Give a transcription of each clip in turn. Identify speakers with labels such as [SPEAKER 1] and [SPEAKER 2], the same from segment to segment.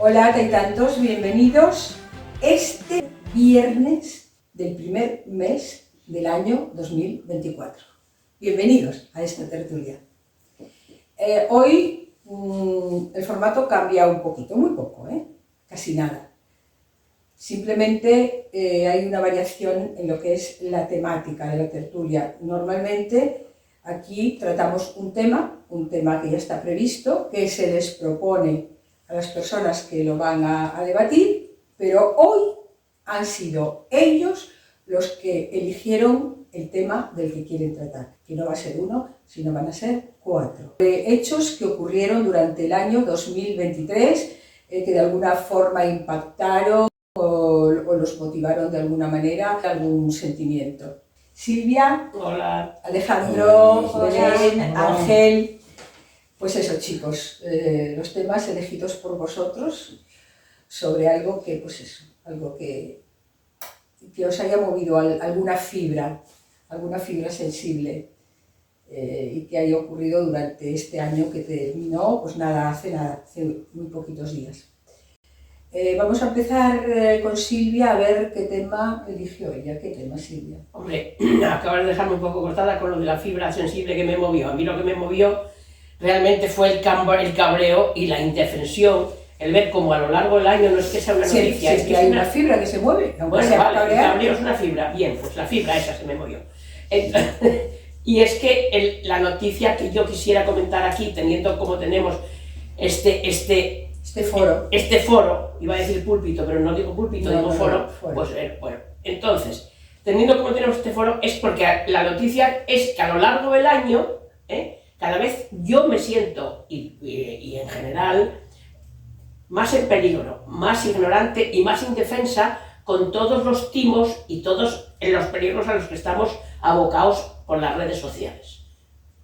[SPEAKER 1] Hola Taitantos, bienvenidos este viernes del primer mes del año 2024. Bienvenidos a esta tertulia. Hoy el formato cambia un poquito, muy poco, casi nada. Simplemente hay una variación en lo que es la temática de la tertulia. Normalmente aquí tratamos un tema que ya está previsto, que se les propone a las personas que lo van a debatir, pero hoy han sido ellos los que eligieron el tema del que quieren tratar, que no va a ser uno, sino van a ser 4. Hechos que ocurrieron durante el año 2023, que de alguna forma impactaron o los motivaron de alguna manera, algún sentimiento. Silvia,
[SPEAKER 2] hola.
[SPEAKER 1] Alejandro, Belén, Ángel. Pues eso, chicos, los temas elegidos por vosotros sobre algo que, pues eso, algo que os haya movido alguna fibra sensible y que haya ocurrido durante este año que terminó, pues nada, hace muy poquitos días. Vamos a empezar con Silvia a ver qué tema eligió ella. ¿Qué tema, Silvia?
[SPEAKER 2] Hombre, acabas de dejarme un poco cortada con lo de la fibra sensible que me movió. A mí lo que me movió realmente fue el cabreo y la indefensión, el ver cómo a lo largo del año no es que sea una noticia,
[SPEAKER 1] es que hay una fibra que se mueve.
[SPEAKER 2] Bueno, vale, el cabreo es una fibra, bien, pues la fibra esa se me movió. Y es que la noticia que yo quisiera comentar aquí, teniendo como tenemos este foro, iba a decir púlpito, pero no digo púlpito, digo foro, pues bueno, entonces, teniendo como tenemos este foro, es porque la noticia es que a lo largo del año, cada vez yo me siento, y en general, más en peligro, más ignorante y más indefensa con todos los timos y todos los peligros a los que estamos abocados por las redes sociales.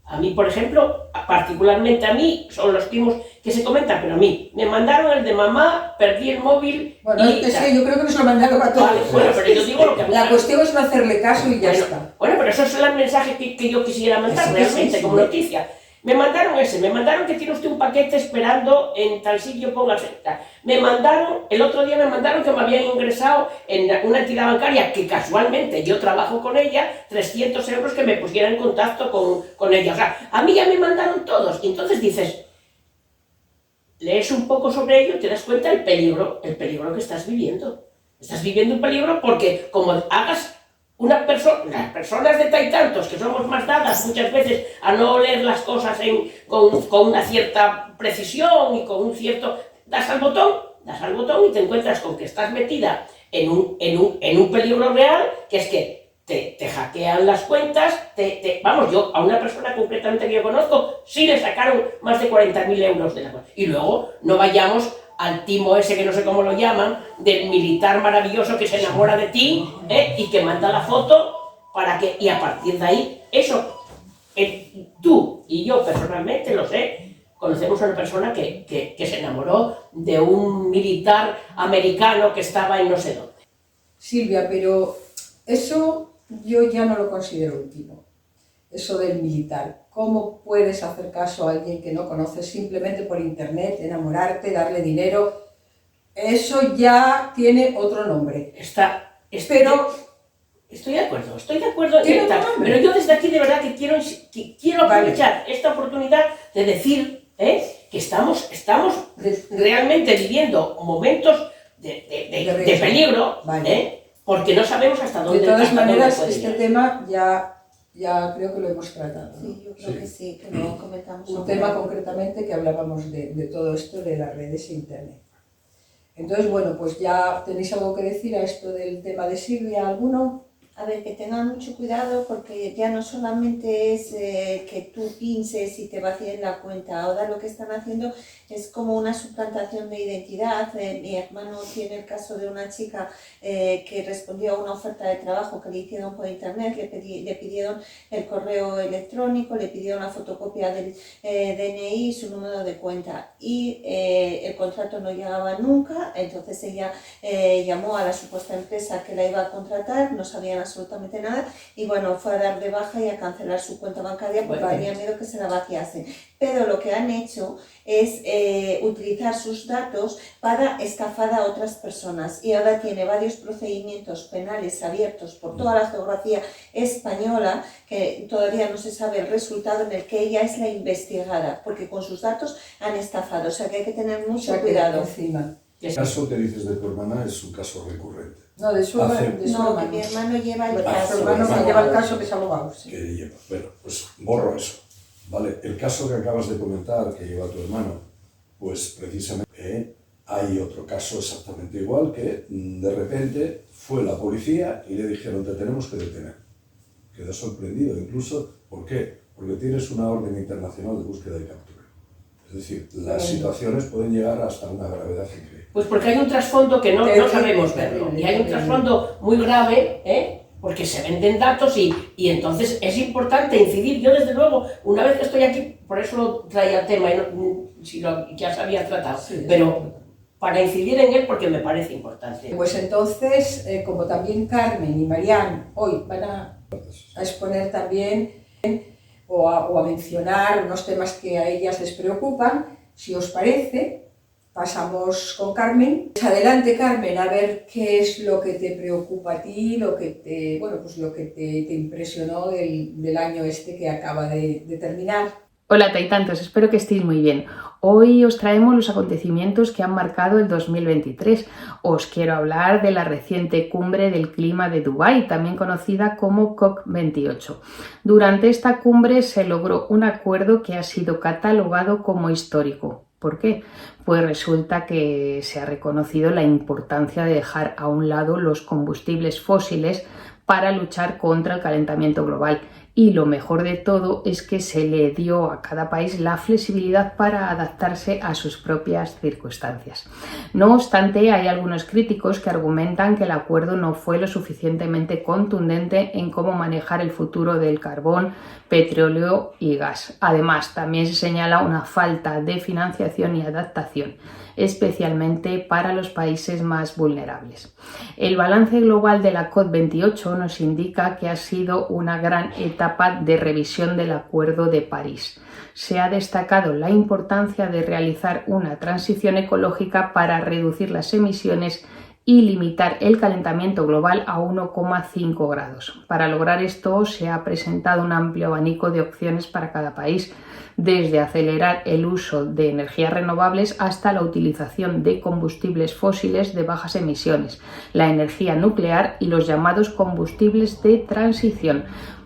[SPEAKER 2] A mí, por ejemplo, particularmente a mí, son los timos que se comentan, pero a mí me mandaron el de mamá, perdí el móvil.
[SPEAKER 1] Bueno, es que yo creo que nos lo mandaron a todos.
[SPEAKER 2] Vale, bueno, pero yo digo lo que...
[SPEAKER 1] La cuestión es no hacerle caso y ya está.
[SPEAKER 2] Bueno, pero esos son los mensajes que yo quisiera mandar realmente como noticia. Me mandaron me mandaron que tiene usted un paquete esperando en tal sitio, póngase. Me mandaron, el otro día me mandaron que me habían ingresado en una entidad bancaria que casualmente yo trabajo con ella, 300 euros que me pusiera en contacto con ella. O sea, a mí ya me mandaron todos. Y entonces dices, lees un poco sobre ello y te das cuenta del peligro que estás viviendo. Estás viviendo un peligro porque como hagas... las personas de Taitantos, que somos más dadas muchas veces a no leer las cosas con una cierta precisión y con un cierto... das al botón y te encuentras con que estás metida en un peligro real, que es que te hackean las cuentas, vamos, yo a una persona concretamente que yo conozco, sí le sacaron más de 40.000 euros de la cuenta. Y luego no vayamos al timo ese que no sé cómo lo llaman, del militar maravilloso que se enamora de ti y que manda la foto para que, y a partir de ahí, eso, tú y yo personalmente lo sé, conocemos a una persona que se enamoró de un militar americano que estaba en no sé dónde.
[SPEAKER 1] Silvia, pero eso yo ya no lo considero un timo, eso del militar. ¿Cómo puedes hacer caso a alguien que no conoces simplemente por internet, enamorarte, darle dinero? Eso ya tiene otro nombre.
[SPEAKER 2] Estoy de acuerdo, pero yo desde aquí de verdad que quiero aprovechar esta oportunidad de decir que estamos realmente viviendo momentos de peligro, porque no sabemos hasta dónde.
[SPEAKER 1] De todas maneras, este tema ya creo que lo hemos tratado, ¿no?
[SPEAKER 3] Sí, yo creo que sí, que lo comentamos.
[SPEAKER 1] Un tema concretamente que hablábamos de todo esto de las redes e internet. Entonces, bueno, pues ya tenéis algo que decir a esto del tema de Silvia, ¿alguno?
[SPEAKER 3] A ver, que tengan mucho cuidado porque ya no solamente es que tú pinches y te vacíen la cuenta, ahora lo que están haciendo es como una suplantación de identidad. Mi hermano tiene el caso de una chica que respondió a una oferta de trabajo que le hicieron por internet, le pidieron el correo electrónico, le pidieron la fotocopia del DNI y su número de cuenta y el contrato no llegaba nunca, entonces ella llamó a la supuesta empresa que la iba a contratar, no sabían absolutamente nada y bueno, fue a dar de baja y a cancelar su cuenta bancaria porque tenía miedo que se la vaciasen. Pero lo que han hecho es utilizar sus datos para estafar a otras personas y ahora tiene varios procedimientos penales abiertos por toda la geografía española que todavía no se sabe el resultado, en el que ella es la investigada porque con sus datos han estafado, o sea que hay que tener mucho cuidado.
[SPEAKER 1] Encima.
[SPEAKER 4] El caso que dices de tu hermana es un caso recurrente.
[SPEAKER 1] No, de su
[SPEAKER 3] No, que mi hermano lleva el caso.
[SPEAKER 1] Su hermano lleva el caso, que es abogado. Sí.
[SPEAKER 4] Que lleva. Bueno, pues borro eso. Vale, el caso que acabas de comentar, que lleva tu hermano, pues precisamente hay otro caso exactamente igual, que de repente fue la policía y le dijeron, te tenemos que detener. Quedó sorprendido incluso, ¿por qué? Porque tienes una orden internacional de búsqueda y captura. Es decir, las situaciones pueden llegar hasta una gravedad increíble.
[SPEAKER 2] Pues porque hay un trasfondo que no sabemos verlo. Y hay un trasfondo muy grave, porque se venden datos y entonces es importante incidir. Yo, desde luego, una vez que estoy aquí, por eso lo traía el tema, si ya se había tratado, sí, pero para incidir en él porque me parece importante.
[SPEAKER 1] Pues entonces, como también Carmen y Marian hoy van a exponer también o a mencionar unos temas que a ellas les preocupan, si os parece, pasamos con Carmen. Adelante, Carmen, a ver qué es lo que te preocupa a ti, lo que te impresionó del año este que acaba de terminar.
[SPEAKER 5] Hola Taitantos, espero que estéis muy bien. Hoy os traemos los acontecimientos que han marcado el 2023. Os quiero hablar de la reciente cumbre del clima de Dubái, también conocida como COP28. Durante esta cumbre se logró un acuerdo que ha sido catalogado como histórico. ¿Por qué? Pues resulta que se ha reconocido la importancia de dejar a un lado los combustibles fósiles para luchar contra el calentamiento global. Y lo mejor de todo es que se le dio a cada país la flexibilidad para adaptarse a sus propias circunstancias. No obstante, hay algunos críticos que argumentan que el acuerdo no fue lo suficientemente contundente en cómo manejar el futuro del carbón, petróleo y gas. Además, también se señala una falta de financiación y adaptación, especialmente para los países más vulnerables. El balance global de la COP28 nos indica que ha sido una gran etapa de revisión del Acuerdo de París. Se ha destacado la importancia de realizar una transición ecológica para reducir las emisiones y limitar el calentamiento global a 1,5 grados. Para lograr esto se ha presentado un amplio abanico de opciones para cada país, desde acelerar el uso de energías renovables hasta la utilización de combustibles fósiles de bajas emisiones, la energía nuclear y los llamados combustibles de transición.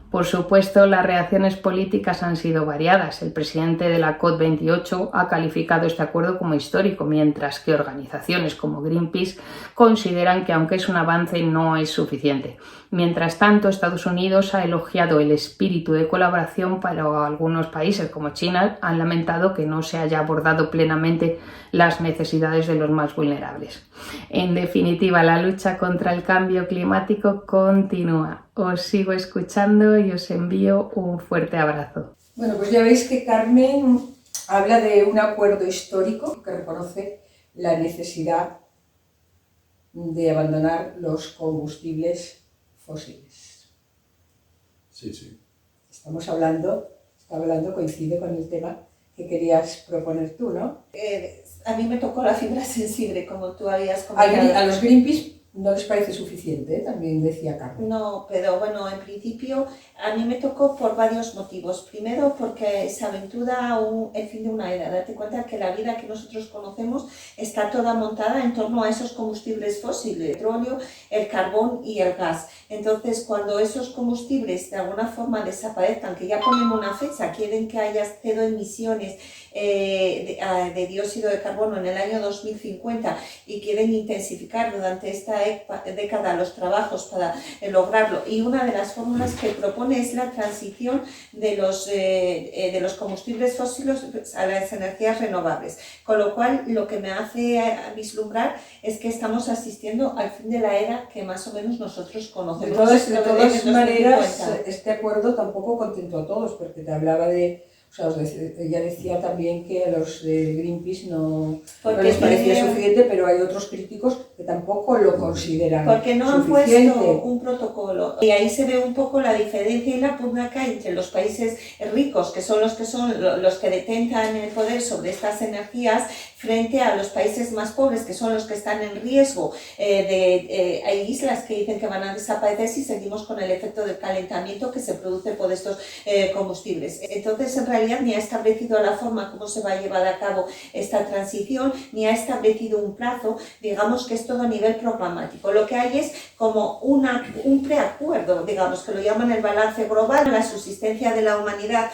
[SPEAKER 5] Por supuesto, las reacciones políticas han sido variadas. El presidente de la COP28 ha calificado este acuerdo como histórico, mientras que organizaciones como Greenpeace consideran que, aunque es un avance, no es suficiente. Mientras tanto, Estados Unidos ha elogiado el espíritu de colaboración, pero algunos países como China han lamentado que no se haya abordado plenamente las necesidades de los más vulnerables. En definitiva, la lucha contra el cambio climático continúa. Os sigo escuchando y os envío un fuerte abrazo.
[SPEAKER 1] Bueno, pues ya veis que Carmen habla de un acuerdo histórico que reconoce la necesidad de abandonar los combustibles fósiles.
[SPEAKER 4] Sí, sí.
[SPEAKER 1] Está hablando, coincide con el tema que querías proponer tú, ¿no?
[SPEAKER 3] A mí me tocó la fibra sensible, como tú habías comentado.
[SPEAKER 1] A los Greenpeace no les parece suficiente, también decía Carmen.
[SPEAKER 3] No, pero bueno, en principio a mí me tocó por varios motivos. Primero, porque se aventura el fin de una era. Date cuenta que la vida que nosotros conocemos está toda montada en torno a esos combustibles fósiles, el petróleo, el carbón y el gas. Entonces, cuando esos combustibles de alguna forma desaparezcan, que ya ponen una fecha, quieren que haya cero emisiones de dióxido de carbono en el año 2050 y quieren intensificar durante esta década los trabajos para lograrlo. Y una de las fórmulas que propone es la transición de los combustibles fósiles a las energías renovables. Con lo cual, lo que me hace vislumbrar es que estamos asistiendo al fin de la era que más o menos nosotros conocemos.
[SPEAKER 1] De todas maneras, este acuerdo tampoco contentó a todos, porque te hablaba de... O sea, ella decía también que a los de Greenpeace no
[SPEAKER 3] Porque
[SPEAKER 1] les parecía
[SPEAKER 3] tiene-
[SPEAKER 1] suficiente, pero hay otros críticos que tampoco lo consideran
[SPEAKER 3] Porque no han
[SPEAKER 1] suficiente.
[SPEAKER 3] puesto un protocolo. Y ahí se ve un poco la diferencia y la pugna que hay entre los países ricos, que son los que detentan el poder sobre estas energías, frente a los países más pobres, que son los que están en riesgo. Hay islas que dicen que van a desaparecer si seguimos con el efecto del calentamiento que se produce por estos combustibles. Entonces, en realidad, ni ha establecido la forma como se va a llevar a cabo esta transición, ni ha establecido un plazo. Digamos que es todo a nivel programático. Lo que hay es como un preacuerdo, digamos, que lo llaman el balance global. La subsistencia de la humanidad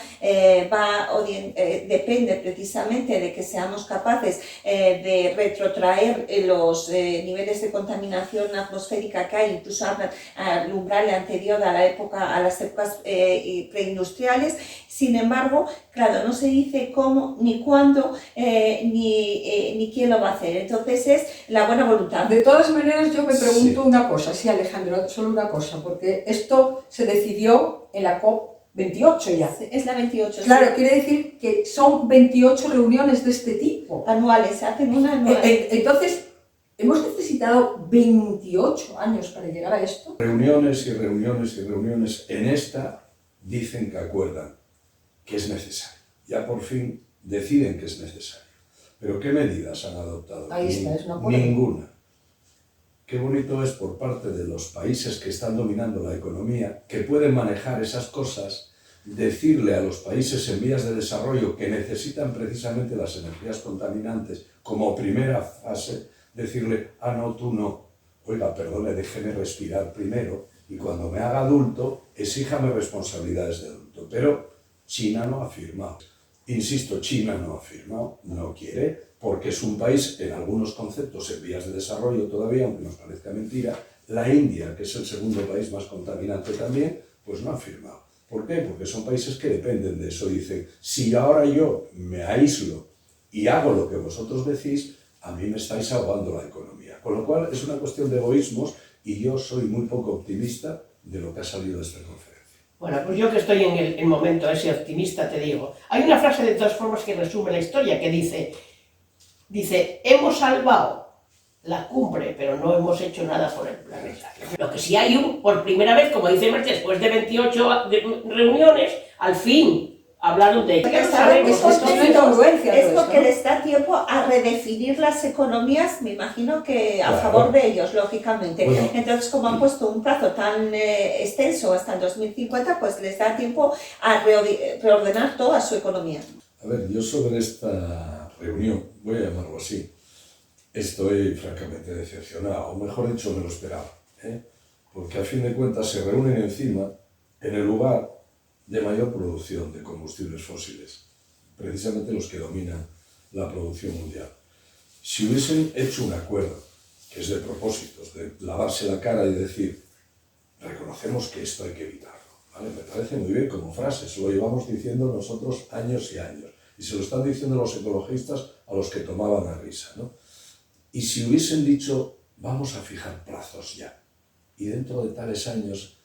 [SPEAKER 3] depende precisamente de que seamos capaces de retrotraer los niveles de contaminación atmosférica que hay, incluso al umbral anterior a las épocas preindustriales. Sin embargo, claro, no se dice cómo, ni cuándo, ni quién lo va a hacer. Entonces es la buena voluntad.
[SPEAKER 1] De todas maneras, yo me pregunto
[SPEAKER 4] Sí.
[SPEAKER 1] una cosa, sí, Alejandro, solo una cosa, porque esto se decidió en la COP28 ya.
[SPEAKER 3] Es la 28.
[SPEAKER 1] Claro,
[SPEAKER 3] sí.
[SPEAKER 1] quiere decir que son 28 reuniones de este tipo.
[SPEAKER 3] Anuales, se hacen una anual.
[SPEAKER 1] Entonces, hemos necesitado 28 años para llegar a esto.
[SPEAKER 4] Reuniones y reuniones y reuniones. En esta dicen que acuerdan que es necesario. Ya por fin deciden que es necesario. Pero ¿qué medidas han adoptado?
[SPEAKER 1] Ahí está, es un acuerdo.
[SPEAKER 4] Ninguna. Qué bonito es por parte de los países que están dominando la economía, que pueden manejar esas cosas, decirle a los países en vías de desarrollo que necesitan precisamente las energías contaminantes como primera fase, decirle, no, tú no. Oiga, perdone, déjeme respirar primero y cuando me haga adulto, exíjame responsabilidades de adulto. Pero China no ha firmado. Insisto, China no ha firmado, no quiere, porque es un país en algunos conceptos en vías de desarrollo todavía, aunque nos parezca mentira. La India, que es el segundo país más contaminante también, pues no ha firmado. ¿Por qué? Porque son países que dependen de eso. Dicen, si ahora yo me aíslo y hago lo que vosotros decís, a mí me estáis ahogando la economía. Con lo cual es una cuestión de egoísmos y yo soy muy poco optimista de lo que ha salido de esta conferencia.
[SPEAKER 2] Bueno, pues yo que estoy en el momento ese optimista, te digo. Hay una frase de todas formas que resume la historia que dice, hemos salvado la cumbre, pero no hemos hecho nada por el planeta. Lo que sí hay por primera vez, como dice Mercedes, después de 28 reuniones, al fin hablaron de ello.
[SPEAKER 3] Porque
[SPEAKER 2] Ya
[SPEAKER 3] saben que
[SPEAKER 2] sabemos,
[SPEAKER 3] son
[SPEAKER 1] esto no hay congruencia,
[SPEAKER 3] es
[SPEAKER 1] todo
[SPEAKER 3] porque
[SPEAKER 1] esto, ¿no?
[SPEAKER 3] les da tiempo a redefinir las economías, me imagino que a
[SPEAKER 4] Claro.
[SPEAKER 3] favor de ellos, lógicamente.
[SPEAKER 4] Bueno.
[SPEAKER 3] Entonces, como han puesto un plazo tan extenso hasta el 2050, pues les da tiempo a reordenar toda su economía.
[SPEAKER 4] A ver, yo sobre esta reunión, voy a llamarlo así, estoy francamente decepcionado, o mejor dicho, me lo esperaba, porque a fin de cuentas se reúnen encima en el lugar de mayor producción de combustibles fósiles, precisamente los que dominan la producción mundial. Si hubiesen hecho un acuerdo, que es de propósitos, de lavarse la cara y decir, reconocemos que esto hay que evitarlo, ¿vale? Me parece muy bien como frase, se lo llevamos diciendo nosotros años y años, y se lo están diciendo los ecologistas a los que tomaban a risa, ¿no? Y si hubiesen dicho, vamos a fijar plazos ya, y dentro de tales años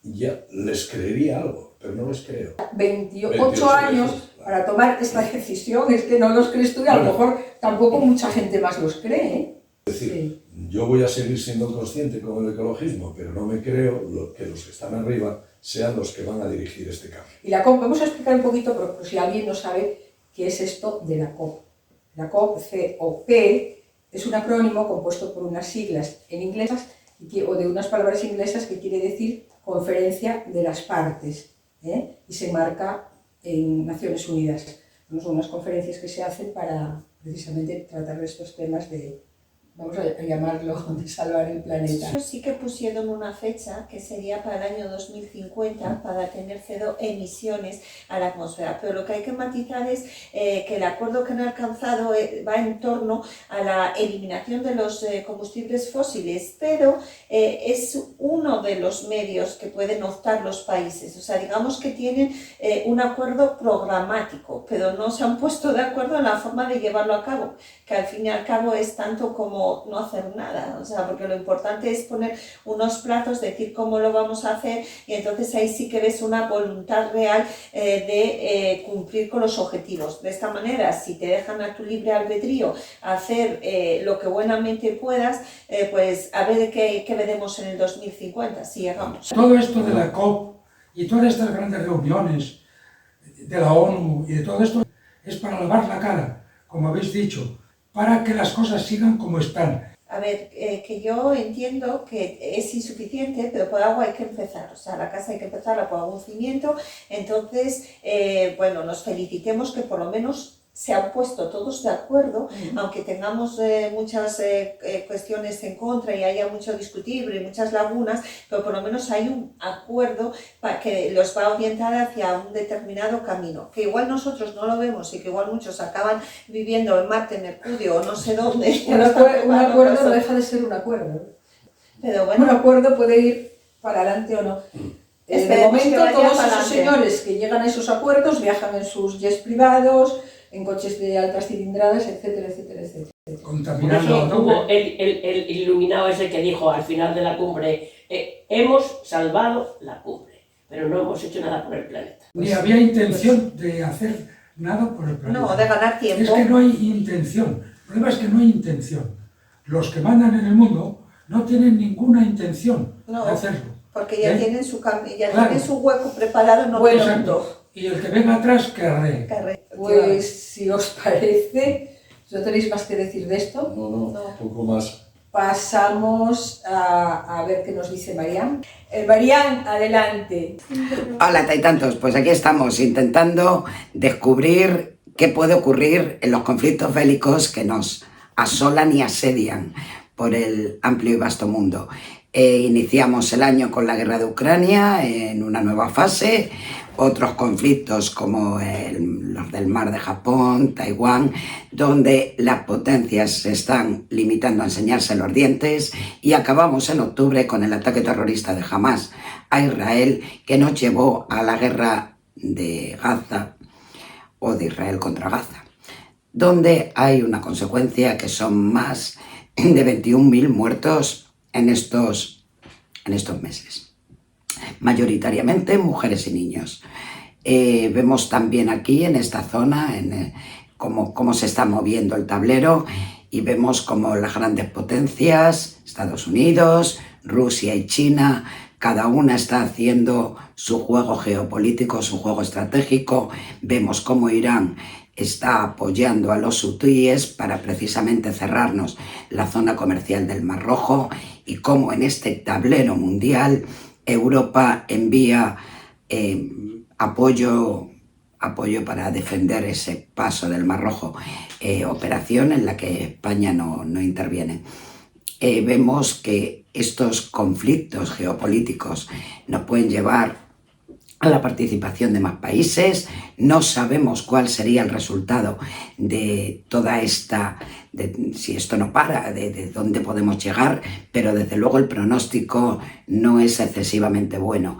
[SPEAKER 4] ya les creería algo, pero no les creo.
[SPEAKER 1] 28 años
[SPEAKER 4] veces, claro.
[SPEAKER 1] para tomar esta decisión, es que no los crees tú y a lo
[SPEAKER 4] Bueno.
[SPEAKER 1] mejor tampoco mucha gente más los cree, ¿eh?
[SPEAKER 4] Es decir,
[SPEAKER 1] Sí.
[SPEAKER 4] yo voy a seguir siendo consciente con el ecologismo, pero no me creo que los que están arriba sean los que van a dirigir este cambio.
[SPEAKER 1] Y la COP, vamos a explicar un poquito, por si alguien no sabe qué es esto de la COP. La COP, COP, es un acrónimo compuesto por unas siglas en inglés o de unas palabras inglesas que quiere decir Conferencia de las Partes, y se marca en Naciones Unidas. Son unas conferencias que se hacen para precisamente tratar de estos temas de, vamos a llamarlo, de salvar el planeta.
[SPEAKER 3] Sí que pusieron una fecha que sería para el año 2050 para tener cero emisiones a la atmósfera, pero lo que hay que matizar es que el acuerdo que han alcanzado va en torno a la eliminación de los combustibles fósiles, pero es uno de los medios que pueden optar los países, o sea, digamos que tienen un acuerdo programático, pero no se han puesto de acuerdo en la forma de llevarlo a cabo, que al fin y al cabo es tanto como no hacer nada, o sea, porque lo importante es poner unos plazos, decir cómo lo vamos a hacer, y entonces ahí sí que ves una voluntad real de cumplir con los objetivos. De esta manera, si te dejan a tu libre albedrío hacer lo que buenamente puedas, pues a ver qué veremos en el 2050, si llegamos.
[SPEAKER 6] Todo esto de la COP y todas estas grandes reuniones de la ONU y de todo esto es para lavar la cara, como habéis dicho, para que las cosas sigan como están.
[SPEAKER 3] A ver, que yo entiendo que es insuficiente, pero por algo hay que empezar. O sea, la casa hay que empezarla por algún cimiento. Entonces, bueno, nos felicitemos que por lo menos se han puesto todos de acuerdo, aunque tengamos muchas cuestiones en contra y haya mucho discutible y muchas lagunas, pero por lo menos hay un acuerdo que los va a orientar hacia un determinado camino, que igual nosotros no lo vemos y que igual muchos acaban viviendo en Marte, Mercurio o no sé dónde.
[SPEAKER 1] Un acuerdo no deja de ser un acuerdo.
[SPEAKER 3] Pero bueno,
[SPEAKER 1] Un acuerdo puede ir para adelante o no. De momento, todos esos señores que llegan a esos acuerdos viajan en sus jets privados, en coches de altas cilindradas, etcétera, etcétera, etcétera.
[SPEAKER 6] Contaminando.
[SPEAKER 2] Hubo el iluminado ese que dijo al final de la cumbre, hemos salvado la cumbre, pero no hemos hecho nada por el planeta.
[SPEAKER 6] Ni había intención de hacer nada por el planeta.
[SPEAKER 3] no, de ganar tiempo.
[SPEAKER 6] Es que no hay intención. El problema es que no hay intención. Los que mandan en el mundo no tienen ninguna intención de hacerlo.
[SPEAKER 3] Porque ya tienen su
[SPEAKER 6] Claro.
[SPEAKER 3] tienen su hueco preparado en otro
[SPEAKER 1] Bueno,
[SPEAKER 3] mundo.
[SPEAKER 6] Y el que venga atrás, querré.
[SPEAKER 1] Pues si os parece, ¿no tenéis más que decir de esto?
[SPEAKER 4] No, un poco más.
[SPEAKER 1] Pasamos a ver qué nos dice Marian. Marian, adelante.
[SPEAKER 7] Hola, Taitantos. Pues aquí estamos intentando descubrir qué puede ocurrir en los conflictos bélicos que nos asolan y asedian por el amplio y vasto mundo. Iniciamos el año con la guerra de Ucrania en una nueva fase, otros conflictos como los del mar de Japón, Taiwán, donde las potencias se están limitando a enseñarse los dientes, y acabamos en octubre con el ataque terrorista de Hamás a Israel, que nos llevó a la guerra de Gaza, o de Israel contra Gaza, donde hay una consecuencia que son más de 21.000 muertos en estos meses, mayoritariamente mujeres y niños. Vemos también aquí en esta zona cómo se está moviendo el tablero, y vemos cómo las grandes potencias, Estados Unidos, Rusia y China, cada una está haciendo su juego geopolítico, su juego estratégico. Vemos cómo Irán está apoyando a los hutíes para precisamente cerrarnos la zona comercial del Mar Rojo, y cómo en este tablero mundial Europa envía apoyo para defender ese paso del Mar Rojo, operación en la que España no interviene. Vemos que estos conflictos geopolíticos nos pueden llevar a la participación de más países. No sabemos cuál sería el resultado de toda esta, si esto no para, de dónde podemos llegar, pero desde luego el pronóstico no es excesivamente bueno.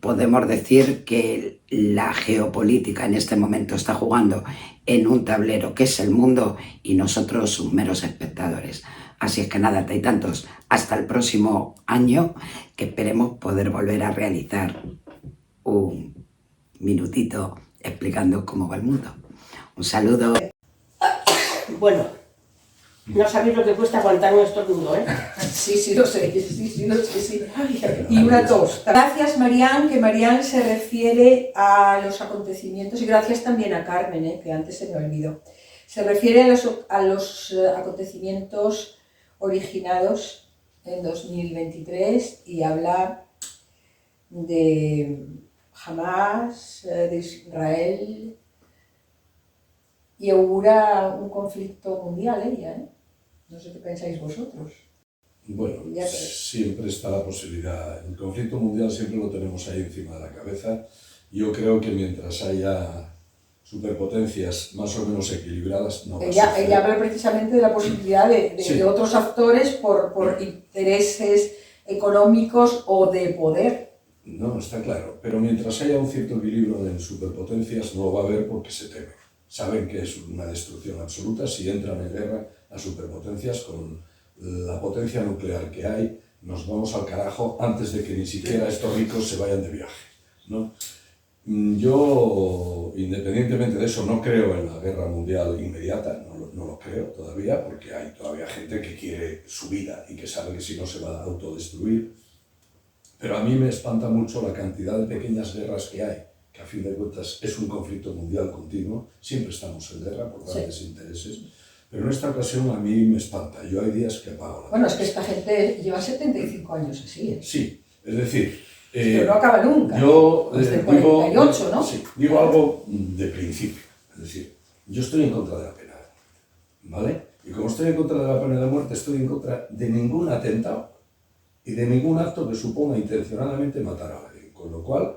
[SPEAKER 7] Podemos decir que la geopolítica en este momento está jugando en un tablero que es el mundo, y nosotros sus meros espectadores. Así es que nada, Taitantos, hasta el próximo año, que esperemos poder volver a realizar un minutito explicando cómo va el mundo. Un saludo.
[SPEAKER 2] Bueno, no sabéis lo que cuesta aguantar un estornudo, ¿eh?
[SPEAKER 1] Sí, lo sé, sí. Y una tos. Gracias, Marian, que Marian se refiere a los acontecimientos, y gracias también a Carmen, que antes se me olvidó. Se refiere a los acontecimientos originados en 2023 y habla de Hamás, de Israel, y augura un conflicto mundial ella, ¿eh? No sé qué pensáis vosotros.
[SPEAKER 4] Bueno, siempre está la posibilidad. El conflicto mundial siempre lo tenemos ahí encima de la cabeza. Yo creo que mientras haya superpotencias más o menos equilibradas, no va a suceder.
[SPEAKER 1] Ella habla precisamente de la posibilidad de otros actores por intereses económicos o de poder.
[SPEAKER 4] No, está claro. Pero mientras haya un cierto equilibrio en superpotencias, no lo va a haber porque se teme. saben que es una destrucción absoluta si entran en guerra las superpotencias con la potencia nuclear que hay. Nos vamos al carajo antes de que ni siquiera estos ricos se vayan de viaje, ¿no? Yo, independientemente de eso, no creo en la guerra mundial inmediata, no lo creo todavía, porque hay todavía gente que quiere su vida y que sabe que si no se va a autodestruir. Pero a mí me espanta mucho la cantidad de pequeñas guerras que hay, que a fin de cuentas es un conflicto mundial continuo, siempre estamos en guerra por grandes intereses, pero en esta ocasión a mí me espanta. Yo hay días que apago la...
[SPEAKER 1] Bueno, es que esta gente lleva 75 años así, ¿eh?
[SPEAKER 4] Sí, es decir...
[SPEAKER 1] Pero no acaba nunca.
[SPEAKER 4] Yo
[SPEAKER 1] Desde el 48, ¿no?
[SPEAKER 4] Sí, digo algo de principio. Es decir, yo estoy en contra de la pena de muerte, ¿vale? Y como estoy en contra de la pena de muerte, estoy en contra de ningún atentado y de ningún acto que suponga intencionadamente matar a alguien. Con lo cual,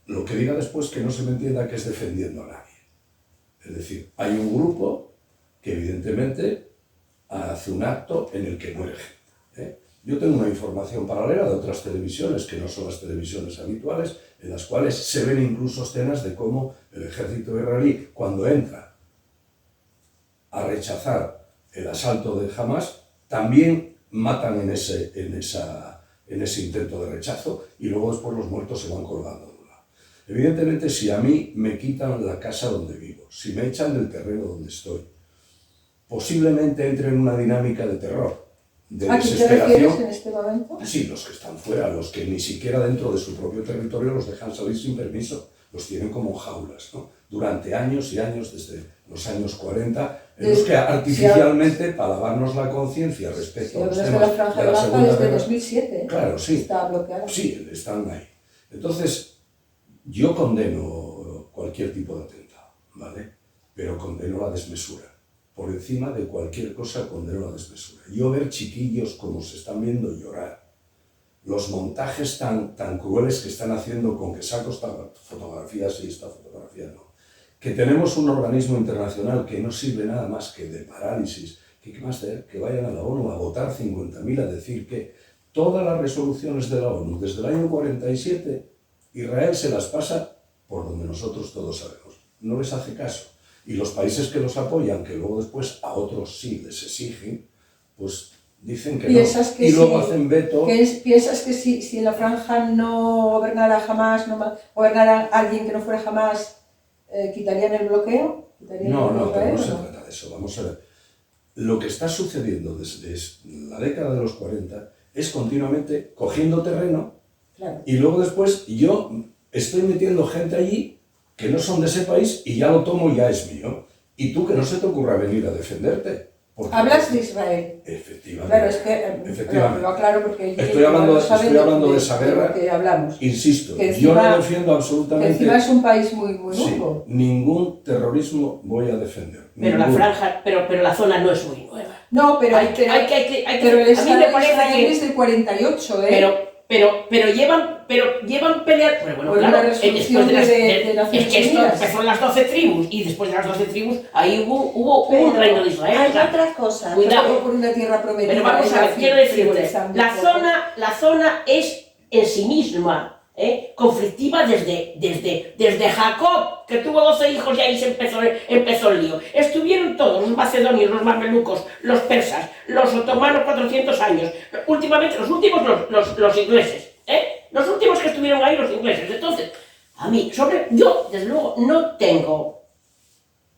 [SPEAKER 4] lo que diga después que no se me entienda que es defendiendo a nadie. Es decir, hay un grupo que evidentemente hace un acto en el que muere gente, ¿eh? Yo tengo una información paralela de otras televisiones, que no son las televisiones habituales, en las cuales se ven incluso escenas de cómo el ejército israelí, cuando entra a rechazar el asalto de Hamas, también matan en ese intento de rechazo y luego después los muertos se van colgando de un lado. Evidentemente, si a mí me quitan la casa donde vivo, si me echan del terreno donde estoy, posiblemente entre en una dinámica de terror, de
[SPEAKER 1] ¿A quién te
[SPEAKER 4] desesperación.
[SPEAKER 1] refieres en este momento?
[SPEAKER 4] Sí, los que están fuera, los que ni siquiera dentro de su propio territorio los dejan salir sin permiso, los tienen como jaulas, ¿no? Durante años y años, desde los años 40, en los que artificialmente, para lavarnos la conciencia respecto a los
[SPEAKER 1] desde
[SPEAKER 4] temas
[SPEAKER 1] la Franja
[SPEAKER 4] de
[SPEAKER 1] de
[SPEAKER 4] la
[SPEAKER 1] Gaza
[SPEAKER 4] Segunda
[SPEAKER 1] desde
[SPEAKER 4] Guerra.
[SPEAKER 1] 2007, ¿eh?
[SPEAKER 4] Claro, sí.
[SPEAKER 1] Está bloqueado.
[SPEAKER 4] Sí, están ahí. Entonces, yo condeno cualquier tipo de atentado, ¿vale? Pero condeno la desmesura. Por encima de cualquier cosa condeno la desmesura. Yo ver chiquillos como se están viendo llorar, los montajes tan crueles que están haciendo con que saco esta fotografía sí, esta fotografía no, que tenemos un organismo internacional que no sirve nada más que de parálisis, que qué más da que vayan a la ONU a votar 50.000 a decir que todas las resoluciones de la ONU desde el año 47 Israel se las pasa por donde nosotros todos sabemos, no les hace caso. Y los países que los apoyan, que luego después a otros sí les exigen, pues dicen que no. Y luego hacen veto.
[SPEAKER 1] ¿Piensas que si en la franja no gobernara jamás, no gobernara alguien que no fuera jamás, quitarían el bloqueo?
[SPEAKER 4] No, pero no se trata de eso. Vamos a ver. Lo que está sucediendo desde la década de los 40 es continuamente cogiendo terreno,
[SPEAKER 1] claro.
[SPEAKER 4] Y luego después yo estoy metiendo gente allí que no son de ese país y ya lo tomo y ya es mío. Y tú que no se te ocurra venir a defenderte.
[SPEAKER 1] Hablas de Israel.
[SPEAKER 4] Efectivamente.
[SPEAKER 1] Claro, es que
[SPEAKER 4] Efectivamente.
[SPEAKER 1] lo aclaro porque
[SPEAKER 4] estoy hablando de esa guerra.
[SPEAKER 1] Que hablamos.
[SPEAKER 4] Insisto,
[SPEAKER 1] que encima,
[SPEAKER 4] yo no defiendo absolutamente.
[SPEAKER 1] Que encima es un país muy nuevo.
[SPEAKER 4] Sí, ningún terrorismo voy a defender.
[SPEAKER 2] Pero la franja, pero la zona no es muy nueva.
[SPEAKER 1] No, pero pero el Estado de Israel es del 48, ¿eh?
[SPEAKER 2] Pero llevan peleando. Bueno, claro, después es que esto empezó en las 12 tribus y después de las 12 tribus ahí hubo un reino de Israel.
[SPEAKER 3] Hay otra cosa.
[SPEAKER 2] Cuidado.
[SPEAKER 1] Por una tierra prometida.
[SPEAKER 2] Pero vamos a ver, quiero decirte, la zona es en sí misma conflictiva desde Jacob, que tuvo 12 hijos y ahí se empezó el lío. Estuvieron todos, los macedonios, los mamelucos, los persas, los otomanos 400 años. Últimamente, los últimos los ingleses. Los últimos que estuvieron ahí, los ingleses. Entonces, a mí, yo, desde luego, no tengo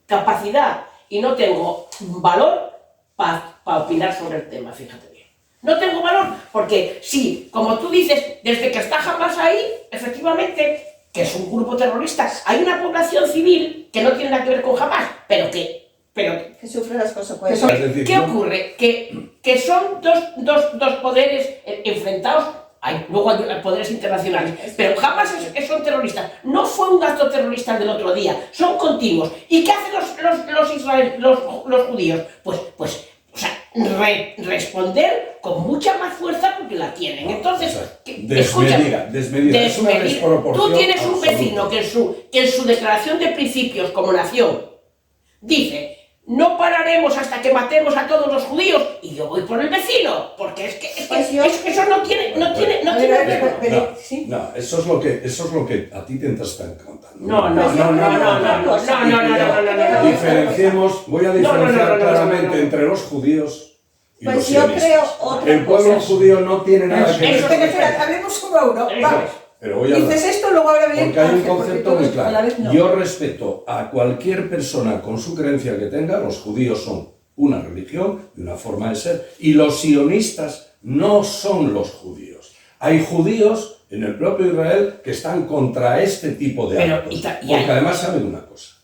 [SPEAKER 2] capacidad y no tengo valor para opinar sobre el tema, fíjate bien. No tengo valor porque sí, como tú dices, desde que está Hamas ahí, efectivamente, que es un grupo terrorista, hay una población civil que no tiene nada que ver con Hamas, pero que
[SPEAKER 3] sufre las consecuencias.
[SPEAKER 2] ¿Qué ocurre? Que son dos poderes enfrentados. Luego hay poderes internacionales, pero jamás son terroristas. No fue un acto terrorista del otro día, son continuos. ¿Y qué hacen los judíos? Pues responder con mucha más fuerza porque la tienen. Entonces,
[SPEAKER 4] desmedida. Es una desproporción.
[SPEAKER 2] Tú tienes un
[SPEAKER 4] absoluta.
[SPEAKER 2] vecino que en su declaración de principios como nación dice: no pararemos hasta que matemos a todos los judíos y yo voy por el vecino, porque es que eso no tiene
[SPEAKER 1] ¿sí?
[SPEAKER 4] No, eso es lo que a ti te están contando.
[SPEAKER 2] No.
[SPEAKER 4] Diferenciemos, voy a diferenciar claramente entre los judíos y los
[SPEAKER 3] Pues yo
[SPEAKER 4] sionistas.
[SPEAKER 3] creo otra
[SPEAKER 4] El pueblo
[SPEAKER 3] cosa.
[SPEAKER 4] judío no tiene nada que ver.
[SPEAKER 1] Espera, hablemos uno a uno. Vamos.
[SPEAKER 4] Pero voy a hablar.
[SPEAKER 1] Dices esto, luego ahora viene
[SPEAKER 4] Porque hay un
[SPEAKER 1] Ángel, porque
[SPEAKER 4] concepto
[SPEAKER 1] todos
[SPEAKER 4] muy
[SPEAKER 1] a la
[SPEAKER 4] claro.
[SPEAKER 1] vez no.
[SPEAKER 4] Yo respeto a cualquier persona con su creencia que tenga. Los judíos son una religión y una forma de ser. Y los sionistas no son los judíos. Hay judíos en el propio Israel que están contra este tipo de actos. Porque además saben una cosa.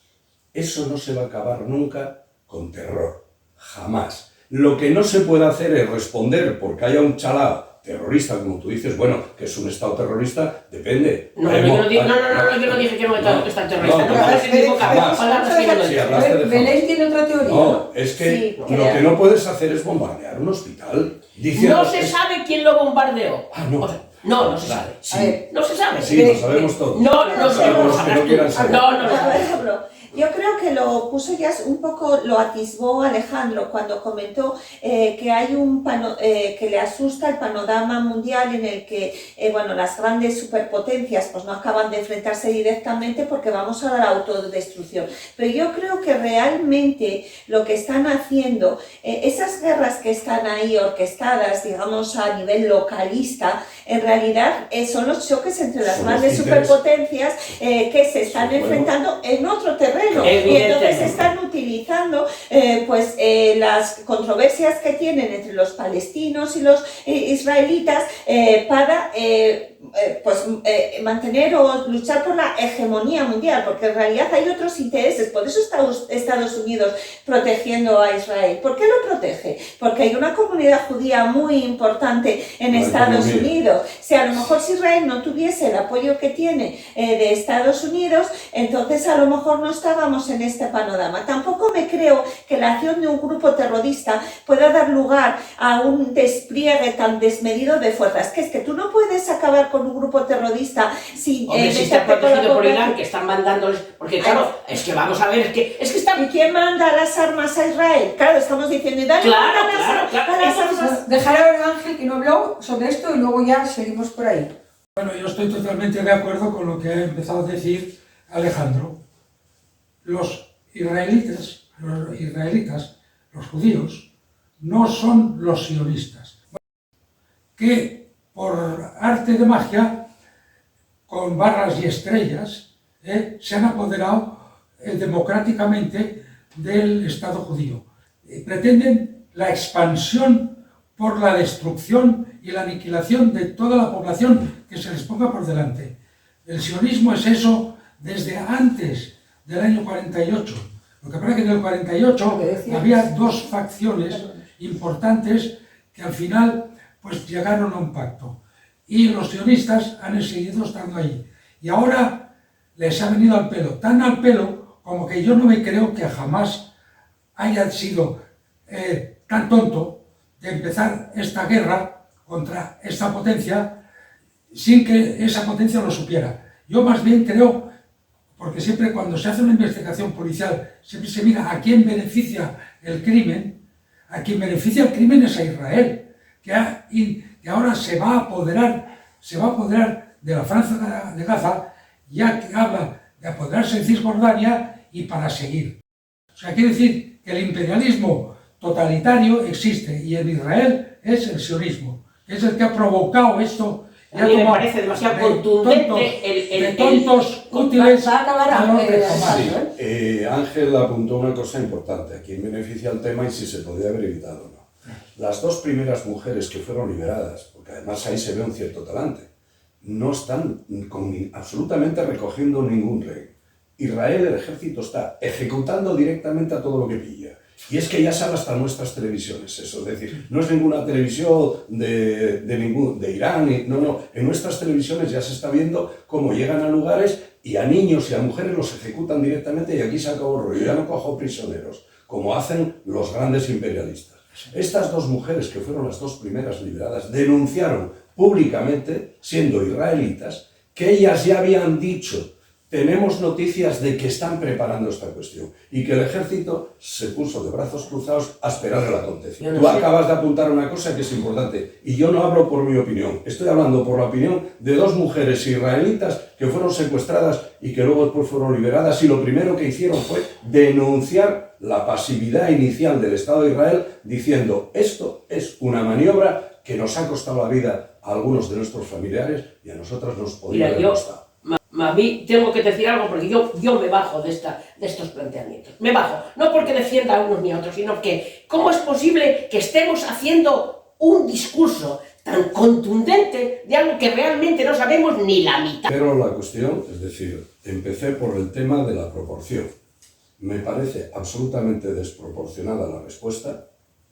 [SPEAKER 4] Eso no se va a acabar nunca con terror. Jamás. Lo que no se puede hacer es responder porque haya un chalao terrorista, como tú dices, bueno, que es un Estado terrorista, depende.
[SPEAKER 2] Yo no dije que no está terrorista.
[SPEAKER 1] Belén tiene otra teoría.
[SPEAKER 4] No, es que lo que no puedes hacer es bombardear un hospital.
[SPEAKER 2] No se sabe quién lo bombardeó.
[SPEAKER 4] Ah, no.
[SPEAKER 2] No se sabe.
[SPEAKER 4] Sí.
[SPEAKER 1] A ver,
[SPEAKER 2] No se sabe.
[SPEAKER 4] Sí, lo sabemos todos.
[SPEAKER 2] No sabemos.
[SPEAKER 4] que no quieran saber.
[SPEAKER 2] No lo
[SPEAKER 3] Por
[SPEAKER 2] sabemos.
[SPEAKER 3] ejemplo, yo creo que lo puso ya un poco, lo atisbó Alejandro cuando comentó que hay que le asusta el panorama mundial en el que bueno, las grandes superpotencias pues no acaban de enfrentarse directamente porque vamos a la autodestrucción. Pero yo creo que realmente lo que están haciendo, esas guerras que están ahí orquestadas, digamos, a nivel localista, en realidad son los choques entre las
[SPEAKER 4] Son
[SPEAKER 3] grandes
[SPEAKER 4] los títeres.
[SPEAKER 3] superpotencias que se están
[SPEAKER 4] Sí, bueno.
[SPEAKER 3] enfrentando en otro terreno. Y
[SPEAKER 2] Evidentemente.
[SPEAKER 3] entonces están utilizando las controversias que tienen entre los palestinos y los israelitas para mantener o luchar por la hegemonía mundial, porque en realidad hay otros intereses. Por eso está Estados Unidos protegiendo a Israel. ¿Por qué lo protege? Porque hay una comunidad judía muy importante en
[SPEAKER 4] La
[SPEAKER 3] Estados
[SPEAKER 4] economía.
[SPEAKER 3] Unidos. Si a lo mejor si Israel no tuviese el apoyo que tiene de Estados Unidos, entonces a lo mejor no estábamos en este panorama. Tampoco me creo que la acción de un grupo terrorista pueda dar lugar a un despliegue tan desmedido de fuerzas. Que es que tú no puedes acabar con un grupo terrorista sin
[SPEAKER 2] Hombre, si está
[SPEAKER 3] meterte con la
[SPEAKER 2] protegido por
[SPEAKER 3] población.
[SPEAKER 2] Irán, que están mandándoles... Porque claro, es que vamos a ver, es que están...
[SPEAKER 3] ¿Y quién manda las armas a Israel? Claro, estamos diciendo, y dale
[SPEAKER 2] Claro,
[SPEAKER 3] a las armas.
[SPEAKER 1] Dejar ahora a Ángel que no habló sobre esto y luego ya seguimos por ahí.
[SPEAKER 6] Bueno, yo estoy totalmente de acuerdo con lo que ha empezado a decir Alejandro. Los israelitas, los judíos, no son los sionistas, que por arte de magia, con barras y estrellas, se han apoderado democráticamente del Estado judío. Pretenden la expansión por la destrucción y la aniquilación de toda la población que se les ponga por delante. El sionismo es eso desde antes del año 48. Lo que pasa es que en el 48 había dos facciones importantes que al final pues llegaron a un pacto. Y los sionistas han seguido estando ahí. Y ahora les ha venido al pelo, tan al pelo como que yo no me creo que jamás haya sido tan tonto de empezar esta guerra contra esta potencia sin que esa potencia lo supiera. Yo más bien creo, porque siempre cuando se hace una investigación policial, siempre se mira a quién beneficia el crimen. A quien beneficia el crimen es a Israel, que ahora se va a apoderar de la franja de Gaza, ya que habla de apoderarse de Cisjordania y para seguir. O sea, quiere decir que el imperialismo totalitario existe y en Israel es el sionismo, que es el que ha provocado esto.
[SPEAKER 2] A mí me parece demasiado contundente
[SPEAKER 6] de tontos útiles
[SPEAKER 1] Va a acabar
[SPEAKER 6] a los de jamás.
[SPEAKER 4] Sí, Ángel apuntó una cosa importante, a quién beneficia el tema y si se podía haber evitado o no. Las dos primeras mujeres que fueron liberadas, porque además ahí se ve un cierto talante, no están absolutamente recogiendo ningún rey. Israel, el ejército, está ejecutando directamente a todo lo que pilla. Y es que ya sale hasta nuestras televisiones eso, es decir, no es ninguna televisión de Irán, no, en nuestras televisiones ya se está viendo cómo llegan a lugares y a niños y a mujeres los ejecutan directamente y aquí se acabó el rollo, ya no cojo prisioneros, como hacen los grandes imperialistas. Estas dos mujeres, que fueron las dos primeras liberadas, denunciaron públicamente, siendo israelitas, que ellas ya habían dicho tenemos noticias de que están preparando esta cuestión y que el ejército se puso de brazos cruzados a esperar el acontecimiento. Tú acabas de apuntar una cosa que es importante y yo no hablo por mi opinión, estoy hablando por la opinión de 2 mujeres israelitas que fueron secuestradas y que luego después fueron liberadas y lo primero que hicieron fue denunciar la pasividad inicial del Estado de Israel diciendo esto es una maniobra que nos ha costado la vida a algunos de nuestros familiares y a nosotras nos podría haber costado.
[SPEAKER 2] A mí tengo que decir algo porque yo me bajo de estos planteamientos. Me bajo, no porque defienda a unos ni a otros, sino que ¿cómo es posible que estemos haciendo un discurso tan contundente de algo que realmente no sabemos ni la mitad?
[SPEAKER 4] Pero la cuestión, es decir, empecé por el tema de la proporción. Me parece absolutamente desproporcionada la respuesta,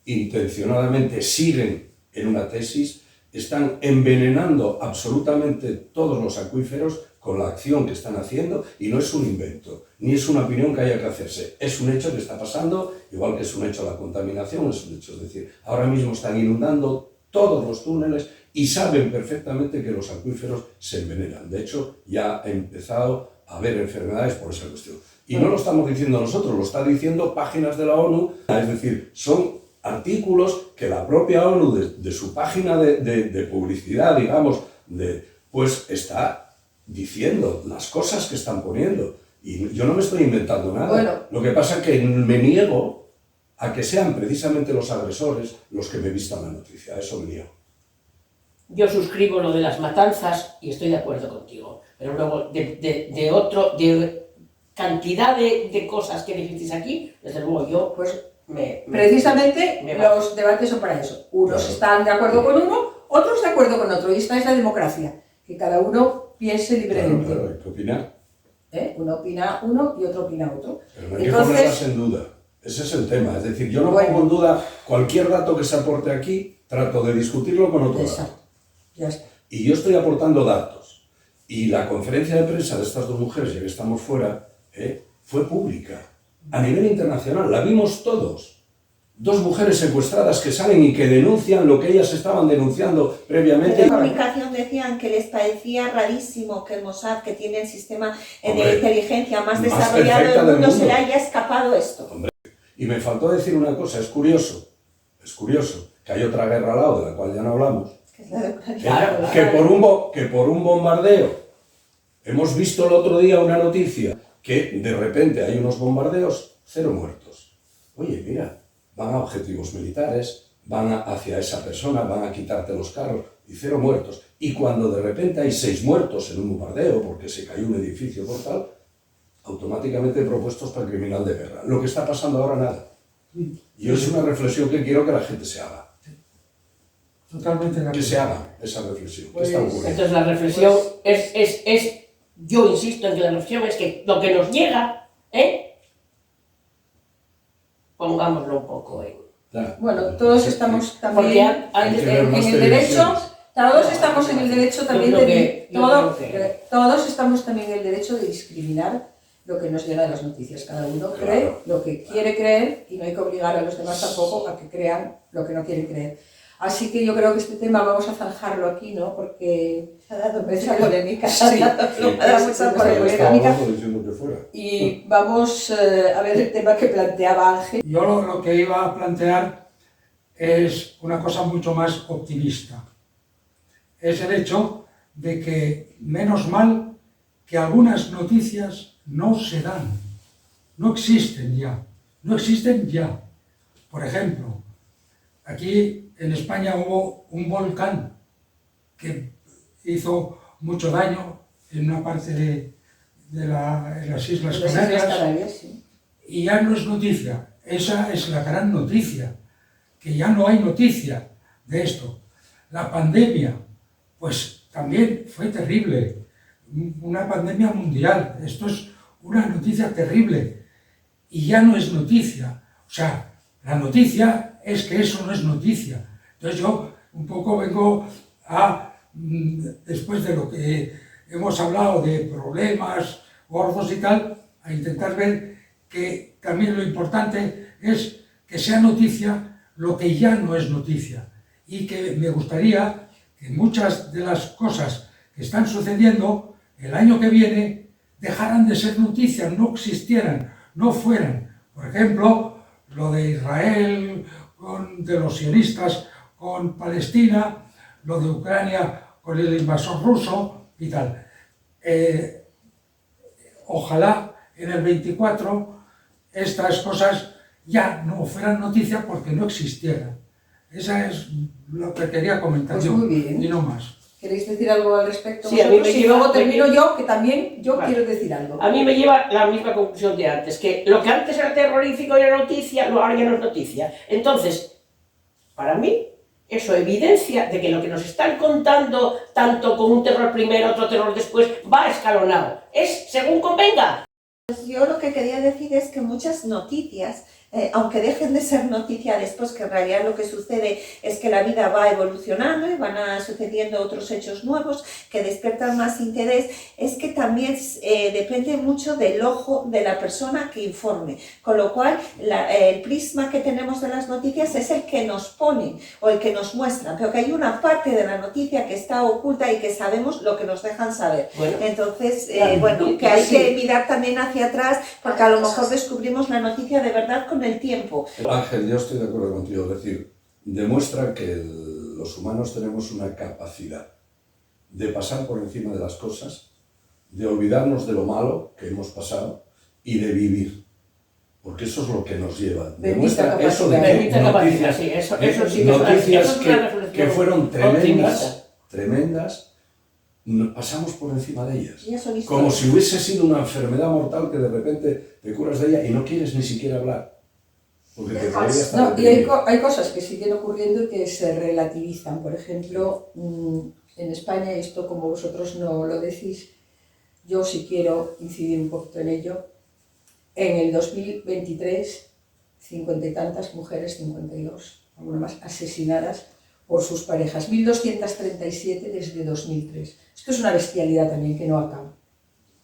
[SPEAKER 4] intencionadamente siguen en una tesis, están envenenando absolutamente todos los acuíferos con la acción que están haciendo y no es un invento, ni es una opinión que haya que hacerse, es un hecho que está pasando, igual que es un hecho la contaminación, es un hecho, es decir, ahora mismo están inundando todos los túneles y saben perfectamente que los acuíferos se envenenan, de hecho ya ha empezado a haber enfermedades por esa cuestión. Y no lo estamos diciendo nosotros, lo está diciendo páginas de la ONU, es decir, son artículos que la propia ONU de su página de publicidad, digamos, pues está diciendo las cosas que están poniendo. Y yo no me estoy inventando nada.
[SPEAKER 1] Bueno.
[SPEAKER 4] Lo que pasa es que me niego a que sean precisamente los agresores los que me vistan la noticia. Eso me niego.
[SPEAKER 2] Yo suscribo lo de las matanzas y estoy de acuerdo contigo. Pero luego, de cantidad de cosas que dijisteis aquí, desde luego yo, pues,
[SPEAKER 1] Precisamente
[SPEAKER 2] me
[SPEAKER 1] los debates son para eso. Unos están de acuerdo con uno, otros de acuerdo con otro. Y esta es la democracia, que cada uno piense libremente.
[SPEAKER 4] Claro, hay que opinar.
[SPEAKER 1] Uno opina uno y otro opina otro.
[SPEAKER 4] Pero no hay que ponerlas en duda. Ese es el tema. Es decir, yo no pongo en duda cualquier dato que se aporte aquí, trato de discutirlo con otro dato.
[SPEAKER 1] Ya está.
[SPEAKER 4] Y yo estoy aportando datos. Y la conferencia de prensa de estas 2 mujeres, ya que estamos fuera, fue pública. A nivel internacional, la vimos todos. 2 mujeres secuestradas que salen y que denuncian lo que ellas estaban denunciando previamente.
[SPEAKER 3] En la comunicación decían que les parecía rarísimo que el Mossad, que tiene el sistema de inteligencia más desarrollado del mundo, se le haya escapado esto.
[SPEAKER 4] Hombre. Y me faltó decir una cosa, es curioso que hay otra guerra al lado, de la cual ya no hablamos,
[SPEAKER 3] Que es la de Ucrania.
[SPEAKER 4] que por un bombardeo, hemos visto el otro día una noticia, que de repente hay unos bombardeos, 0 muertos. Oye, mira, van a objetivos militares, van hacia esa persona, van a quitarte los carros y 0 muertos. Y cuando de repente hay 6 muertos en un bombardeo, porque se cayó un edificio por tal, automáticamente propuestos para el criminal de guerra. Lo que está pasando ahora, nada. Y es una reflexión que quiero que la gente se haga.
[SPEAKER 6] Totalmente de acuerdo.
[SPEAKER 4] Que se haga esa reflexión. ¿Qué
[SPEAKER 1] Pues,
[SPEAKER 4] está ocurriendo?
[SPEAKER 2] entonces la reflexión yo insisto en que la reflexión es que lo que nos llega, pongámoslo un poco en...
[SPEAKER 4] Ya.
[SPEAKER 1] Bueno, todos estamos también
[SPEAKER 2] Porque
[SPEAKER 1] en el derecho, todos estamos en el derecho también todos estamos también en el derecho de discriminar lo que nos llega de las noticias. Cada uno cree lo que quiere creer y no hay que obligar a los demás tampoco a que crean lo que no quieren creer. Así que yo creo que este tema vamos a zanjarlo aquí, ¿no? Porque
[SPEAKER 3] Ha dado
[SPEAKER 1] mucha
[SPEAKER 3] polémica.
[SPEAKER 1] Sí,
[SPEAKER 3] Ha dado mucha polémica.
[SPEAKER 4] Estábamos diciendo que fuera.
[SPEAKER 1] y vamos a ver el tema que planteaba Ángel.
[SPEAKER 6] Yo lo que iba a plantear es una cosa mucho más optimista. Es el hecho de que, menos mal, que algunas noticias no se dan, no existen ya, no existen ya. Por ejemplo, aquí en España hubo un volcán que hizo mucho daño en una parte de las Islas Canarias,
[SPEAKER 1] Sí.
[SPEAKER 6] y ya no es noticia. Esa es la gran noticia, que ya no hay noticia de esto. La pandemia, pues también fue terrible, una pandemia mundial. Esto es una noticia terrible y ya no es noticia. O sea, la noticia es que eso no es noticia. Entonces yo un poco vengo a, después de lo que hemos hablado de problemas gordos y tal, a intentar ver que también lo importante es que sea noticia lo que ya no es noticia. Y que me gustaría que muchas de las cosas que están sucediendo el año que viene, dejaran de ser noticias, no existieran, no fueran. Por ejemplo, lo de Israel, de los sionistas con Palestina, lo de Ucrania con el invasor ruso y tal. Ojalá en el 24 estas cosas ya no fueran noticias porque no existieran. Esa es lo que quería comentar
[SPEAKER 1] Pues
[SPEAKER 6] yo,
[SPEAKER 1] muy bien.
[SPEAKER 6] y no más.
[SPEAKER 1] ¿Queréis decir algo al respecto?
[SPEAKER 2] Sí, a mí me
[SPEAKER 1] y
[SPEAKER 2] lleva-
[SPEAKER 1] luego termino yo, que también yo
[SPEAKER 2] Vale.
[SPEAKER 1] quiero decir algo.
[SPEAKER 2] A mí me lleva la misma conclusión de antes, que lo que antes era terrorífico y era noticia, ahora ya no es noticia. Entonces, para mí, eso evidencia de que lo que nos están contando, tanto con un terror primero, otro terror después, va escalonado. Es según convenga.
[SPEAKER 3] Pues yo lo que quería decir es que muchas noticias, aunque dejen de ser noticia después, que en realidad lo que sucede es que la vida va evolucionando y van sucediendo otros hechos nuevos que despiertan más interés, es que también depende mucho del ojo de la persona que informe, con lo cual el prisma que tenemos de las noticias es el que nos pone o el que nos muestra, pero que hay una parte de la noticia que está oculta y que sabemos lo que nos dejan saber.
[SPEAKER 2] Bueno,
[SPEAKER 3] Entonces,
[SPEAKER 1] claro,
[SPEAKER 3] bueno, que hay
[SPEAKER 1] sí.
[SPEAKER 3] que mirar también hacia atrás, porque a lo mejor descubrimos la noticia de verdad con el tiempo.
[SPEAKER 4] Ángel, yo estoy de acuerdo contigo, es decir, demuestra que los humanos tenemos una capacidad de pasar por encima de las cosas, de olvidarnos de lo malo que hemos pasado y de vivir, porque eso es lo que nos lleva. Demuestra
[SPEAKER 1] capacidad.
[SPEAKER 4] eso de que
[SPEAKER 2] Bendita capacidad, sí, eso sí que es una-
[SPEAKER 4] noticias
[SPEAKER 2] eso es una reflexión
[SPEAKER 4] que fueron
[SPEAKER 2] optimista.
[SPEAKER 4] tremendas, pasamos por encima de ellas.
[SPEAKER 3] Ya son
[SPEAKER 4] Como
[SPEAKER 3] historias.
[SPEAKER 4] si hubiese sido una enfermedad mortal que de repente te curas de ella y no quieres ni siquiera hablar. Porque te podría estar
[SPEAKER 1] No, y hay,
[SPEAKER 4] deprimido.
[SPEAKER 1] hay cosas que siguen ocurriendo y que se relativizan. Por ejemplo, en España, y esto como vosotros no lo decís, yo sí quiero incidir un poquito en ello, en el 2023, 50 y tantas mujeres, 52, alguna más, asesinadas por sus parejas, 1237 desde 2003. Esto es una bestialidad también que no acaba.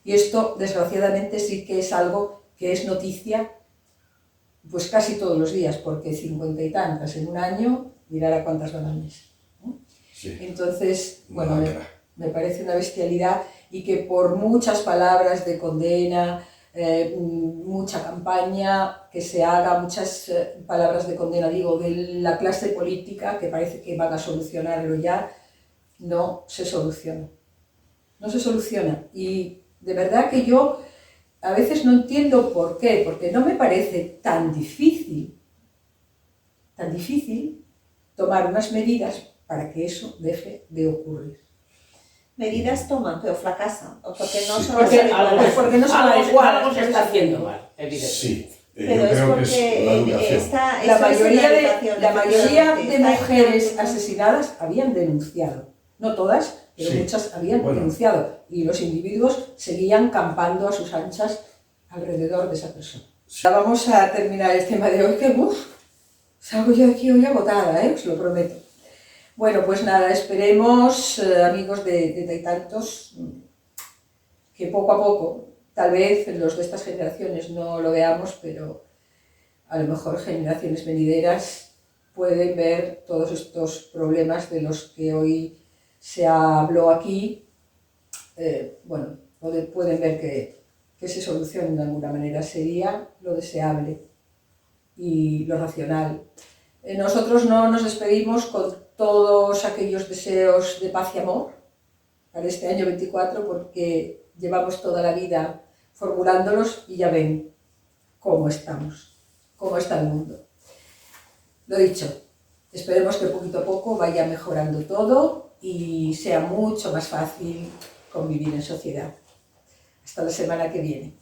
[SPEAKER 1] Y esto, desgraciadamente, sí que es algo que es noticia pues casi todos los días, porque 50 y tantas en un año, mirar a cuántas van al mes.
[SPEAKER 4] Sí.
[SPEAKER 1] Entonces, bueno,
[SPEAKER 4] Lacra.
[SPEAKER 1] me parece una bestialidad y que por muchas palabras de condena, mucha campaña que se haga, muchas palabras de condena, digo, de la clase política, que parece que van a solucionarlo ya, no se soluciona. No se soluciona. Y de verdad que yo a veces no entiendo por qué, porque no me parece tan difícil tomar unas medidas para que eso deje de ocurrir.
[SPEAKER 3] Medidas toman, pero fracasan, o porque no
[SPEAKER 4] Sí.
[SPEAKER 3] son
[SPEAKER 1] Porque-
[SPEAKER 3] las adecuadas.
[SPEAKER 1] pues porque no son
[SPEAKER 2] algo
[SPEAKER 1] adecuadas,
[SPEAKER 2] se está haciendo mal, evidentemente.
[SPEAKER 4] Sí,
[SPEAKER 3] Pero
[SPEAKER 4] yo
[SPEAKER 3] es
[SPEAKER 4] creo que es
[SPEAKER 3] porque
[SPEAKER 4] la educación.
[SPEAKER 3] está,
[SPEAKER 1] La
[SPEAKER 3] eso es
[SPEAKER 1] mayoría,
[SPEAKER 3] la
[SPEAKER 1] de,
[SPEAKER 3] educación,
[SPEAKER 1] la mayoría de
[SPEAKER 3] efectivamente.
[SPEAKER 1] mujeres
[SPEAKER 3] Está-
[SPEAKER 1] asesinadas habían denunciado. No todas, pero
[SPEAKER 4] Sí.
[SPEAKER 1] muchas habían
[SPEAKER 4] Bueno.
[SPEAKER 1] denunciado. Y los individuos seguían campando a sus anchas alrededor de esa persona. Ya vamos a terminar el tema de hoy, que salgo yo de aquí hoy agotada, os lo prometo. Bueno, pues nada, esperemos, amigos de Taitantos, que poco a poco, tal vez los de estas generaciones no lo veamos, pero a lo mejor generaciones venideras pueden ver todos estos problemas de los que hoy se habló aquí, bueno, pueden ver que se solucionen de alguna manera, sería lo deseable y lo racional. Nosotros no nos despedimos con todos aquellos deseos de paz y amor para este año 24, porque llevamos toda la vida formulándolos y ya ven cómo estamos, cómo está el mundo. Lo dicho, esperemos que poquito a poco vaya mejorando todo y sea mucho más fácil convivir en sociedad. Hasta la semana que viene.